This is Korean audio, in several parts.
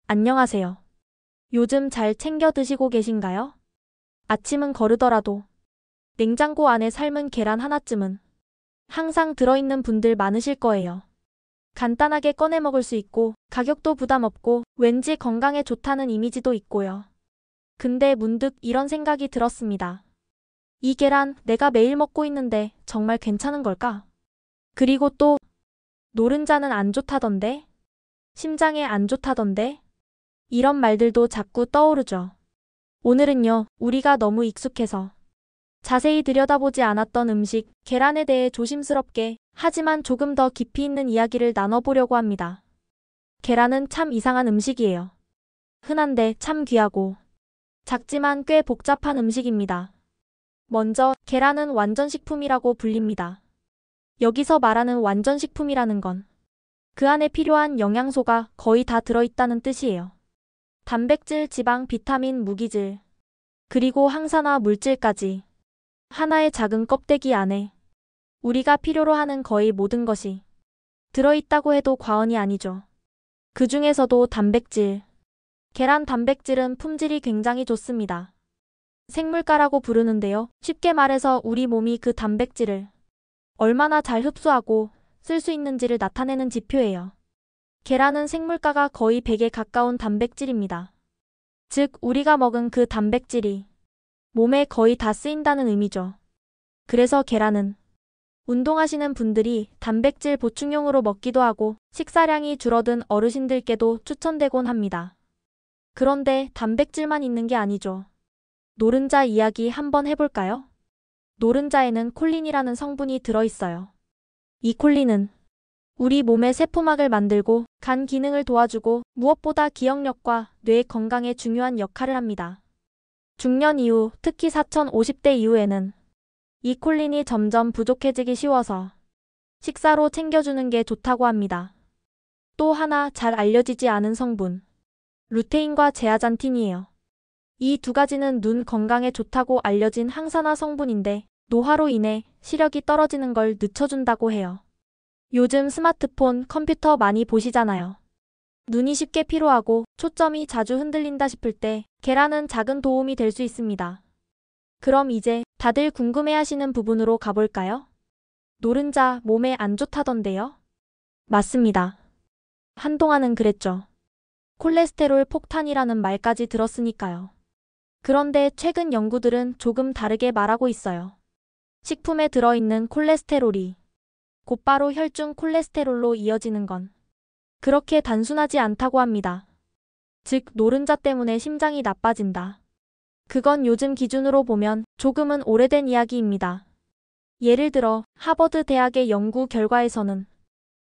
안녕하세요. 요즘 잘 챙겨 드시고 계신가요? 아침은 거르더라도 냉장고 안에 삶은 계란 하나쯤은 항상 들어있는 분들 많으실 거예요. 간단하게 꺼내 먹을 수 있고 가격도 부담 없고 왠지 건강에 좋다는 이미지도 있고요. 근데 문득 이런 생각이 들었습니다. 이 계란 내가 매일 먹고 있는데 정말 괜찮은 걸까? 그리고 또 노른자는 안 좋다던데? 심장에 안 좋다던데? 이런 말들도 자꾸 떠오르죠. 오늘은요, 우리가 너무 익숙해서 자세히 들여다보지 않았던 음식, 계란에 대해 조심스럽게 하지만 조금 더 깊이 있는 이야기를 나눠보려고 합니다. 계란은 참 이상한 음식이에요. 흔한데 참 귀하고 작지만 꽤 복잡한 음식입니다. 먼저 계란은 완전식품이라고 불립니다. 여기서 말하는 완전식품이라는 건 그 안에 필요한 영양소가 거의 다 들어있다는 뜻이에요. 단백질, 지방, 비타민, 무기질, 그리고 항산화 물질까지 하나의 작은 껍데기 안에 우리가 필요로 하는 거의 모든 것이 들어있다고 해도 과언이 아니죠. 그 중에서도 단백질, 계란 단백질은 품질이 굉장히 좋습니다. 생물가라고 부르는데요. 쉽게 말해서 우리 몸이 그 단백질을 얼마나 잘 흡수하고 쓸 수 있는지를 나타내는 지표예요. 계란은 생물가가 거의 100에 가까운 단백질입니다. 즉, 우리가 먹은 그 단백질이 몸에 거의 다 쓰인다는 의미죠. 그래서 계란은 운동하시는 분들이 단백질 보충용으로 먹기도 하고 식사량이 줄어든 어르신들께도 추천되곤 합니다. 그런데 단백질만 있는 게 아니죠. 노른자 이야기 한번 해볼까요? 노른자에는 콜린이라는 성분이 들어있어요. 이 콜린은 우리 몸의 세포막을 만들고 간 기능을 도와주고 무엇보다 기억력과 뇌 건강에 중요한 역할을 합니다. 중년 이후, 특히 4050대 이후에는 이 콜린이 점점 부족해지기 쉬워서 식사로 챙겨주는 게 좋다고 합니다. 또 하나 잘 알려지지 않은 성분, 루테인과 제아잔틴이에요. 이 두 가지는 눈 건강에 좋다고 알려진 항산화 성분인데 노화로 인해 시력이 떨어지는 걸 늦춰준다고 해요. 요즘 스마트폰, 컴퓨터 많이 보시잖아요. 눈이 쉽게 피로하고 초점이 자주 흔들린다 싶을 때 계란은 작은 도움이 될 수 있습니다. 그럼 이제 다들 궁금해하시는 부분으로 가볼까요? 노른자 몸에 안 좋다던데요? 맞습니다. 한동안은 그랬죠. 콜레스테롤 폭탄이라는 말까지 들었으니까요. 그런데 최근 연구들은 조금 다르게 말하고 있어요. 식품에 들어있는 콜레스테롤이 곧바로 혈중 콜레스테롤로 이어지는 건 그렇게 단순하지 않다고 합니다. 즉, 노른자 때문에 심장이 나빠진다. 그건 요즘 기준으로 보면 조금은 오래된 이야기입니다. 예를 들어 하버드 대학의 연구 결과에서는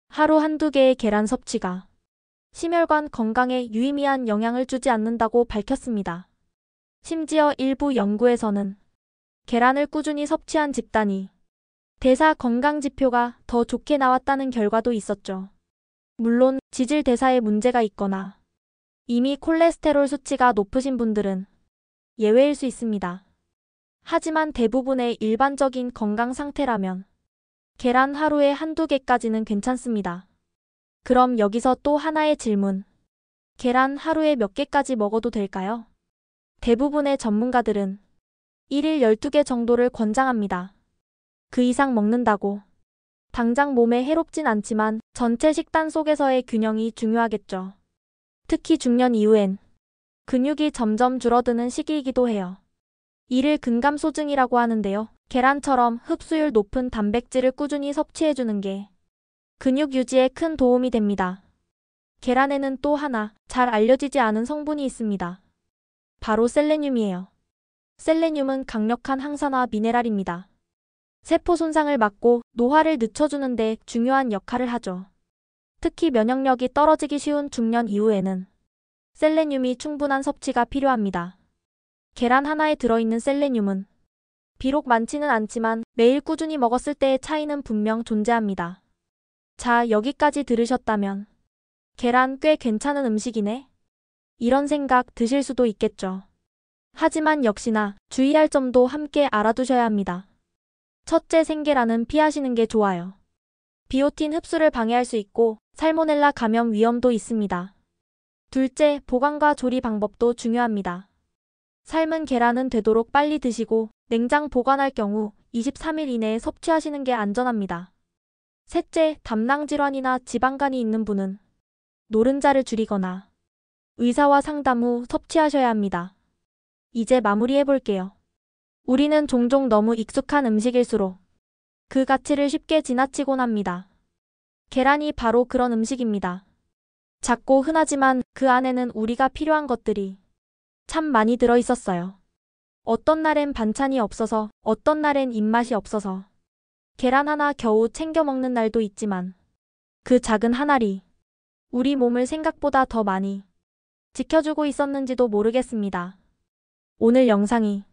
하루 한두 개의 계란 섭취가 심혈관 건강에 유의미한 영향을 주지 않는다고 밝혔습니다. 심지어 일부 연구에서는 계란을 꾸준히 섭취한 집단이 대사 건강 지표가 더 좋게 나왔다는 결과도 있었죠. 물론 지질 대사에 문제가 있거나 이미 콜레스테롤 수치가 높으신 분들은 예외일 수 있습니다. 하지만 대부분의 일반적인 건강 상태라면 계란 하루에 한두 개까지는 괜찮습니다. 그럼 여기서 또 하나의 질문. 계란 하루에 몇 개까지 먹어도 될까요? 대부분의 전문가들은 1일 12개 정도를 권장합니다. 그 이상 먹는다고 당장 몸에 해롭진 않지만 전체 식단 속에서의 균형이 중요하겠죠. 특히 중년 이후엔 근육이 점점 줄어드는 시기이기도 해요. 이를 근감소증이라고 하는데요. 계란처럼 흡수율 높은 단백질을 꾸준히 섭취해주는 게 근육 유지에 큰 도움이 됩니다. 계란에는 또 하나 잘 알려지지 않은 성분이 있습니다. 바로 셀레늄이에요. 셀레늄은 강력한 항산화 미네랄입니다. 세포 손상을 막고 노화를 늦춰주는 데 중요한 역할을 하죠. 특히 면역력이 떨어지기 쉬운 중년 이후에는 셀레늄이 충분한 섭취가 필요합니다. 계란 하나에 들어있는 셀레늄은 비록 많지는 않지만 매일 꾸준히 먹었을 때의 차이는 분명 존재합니다. 자, 여기까지 들으셨다면 계란 꽤 괜찮은 음식이네? 이런 생각 드실 수도 있겠죠. 하지만 역시나 주의할 점도 함께 알아두셔야 합니다. 첫째, 생계란은 피하시는 게 좋아요. 비오틴 흡수를 방해할 수 있고 살모넬라 감염 위험도 있습니다. 둘째, 보관과 조리 방법도 중요합니다. 삶은 계란은 되도록 빨리 드시고 냉장 보관할 경우 23일 이내에 섭취하시는 게 안전합니다. 셋째, 담낭 질환이나 지방간이 있는 분은 노른자를 줄이거나 의사와 상담 후 섭취하셔야 합니다. 이제 마무리해 볼게요. 우리는 종종 너무 익숙한 음식일수록 그 가치를 쉽게 지나치곤 합니다. 계란이 바로 그런 음식입니다. 작고 흔하지만 그 안에는 우리가 필요한 것들이 참 많이 들어 있었어요. 어떤 날엔 반찬이 없어서, 어떤 날엔 입맛이 없어서 계란 하나 겨우 챙겨 먹는 날도 있지만 그 작은 한 알이 우리 몸을 생각보다 더 많이 지켜주고 있었는지도 모르겠습니다. 오늘 영상이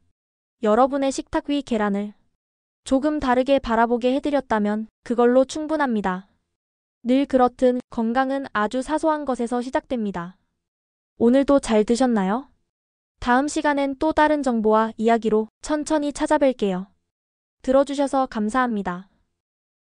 여러분의 식탁 위 계란을 조금 다르게 바라보게 해드렸다면 그걸로 충분합니다. 늘 그렇듯 건강은 아주 사소한 것에서 시작됩니다. 오늘도 잘 드셨나요? 다음 시간엔 또 다른 정보와 이야기로 천천히 찾아뵐게요. 들어주셔서 감사합니다.